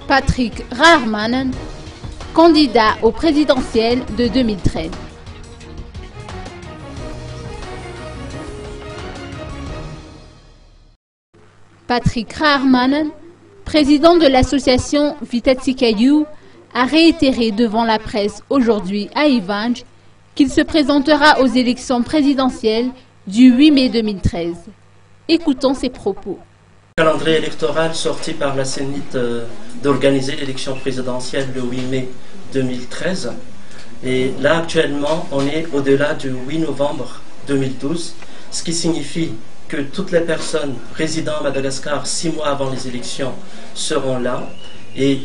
Patrick Raarmanen, candidat au présidentiel de 2013. Patrick Raarmanen, président de l'association Vitatikayu, a réitéré devant la presse aujourd'hui à Ivange qu'il se présentera aux élections présidentielles du 8 mai 2013. Écoutons ses propos. Le calendrier électoral sorti par la CENIT d'organiser l'élection présidentielle le 8 mai 2013. Et là, actuellement, on est au-delà du 8 novembre 2012, ce qui signifie que toutes les personnes résidant à Madagascar 6 mois avant les élections seront là. Et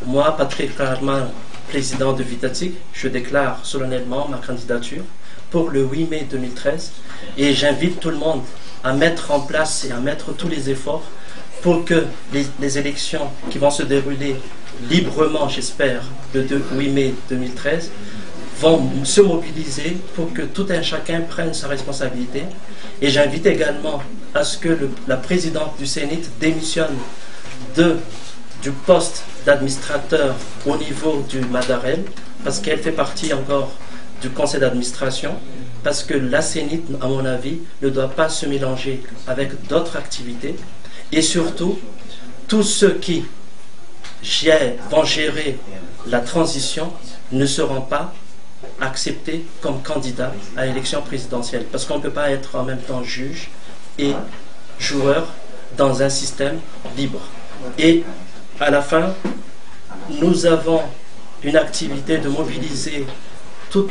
moi, Patrick Raarmanen, président de Vitatik, je déclare solennellement ma candidature pour le 8 mai 2013. Et j'invite tout le monde à mettre en place et à mettre tous les efforts pour que les élections qui vont se dérouler librement, j'espère, le 8 mai 2013, vont se mobiliser pour que tout un chacun prenne sa responsabilité. Et j'invite également à ce que la présidente du CENIT démissionne du poste d'administrateur au niveau du Madarel, parce qu'elle fait partie encore du conseil d'administration, parce que la CENIT, à mon avis, ne doit pas se mélanger avec d'autres activités. Et surtout, tous ceux qui vont gérer la transition ne seront pas acceptés comme candidats à l'élection présidentielle. Parce qu'on ne peut pas être en même temps juge et joueur dans un système libre. Et à la fin, nous avons une activité de mobiliser toute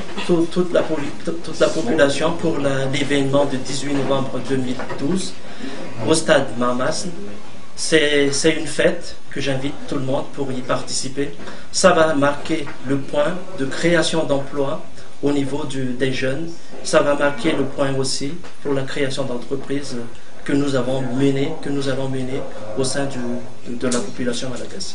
la population pour l'événement du 18 novembre 2012 au stade Mamas. C'est une fête que j'invite tout le monde pour y participer. Ça va marquer le point de création d'emplois au niveau des jeunes. Ça va marquer le point aussi pour la création d'entreprises que nous allons mener au sein de la population malagasy.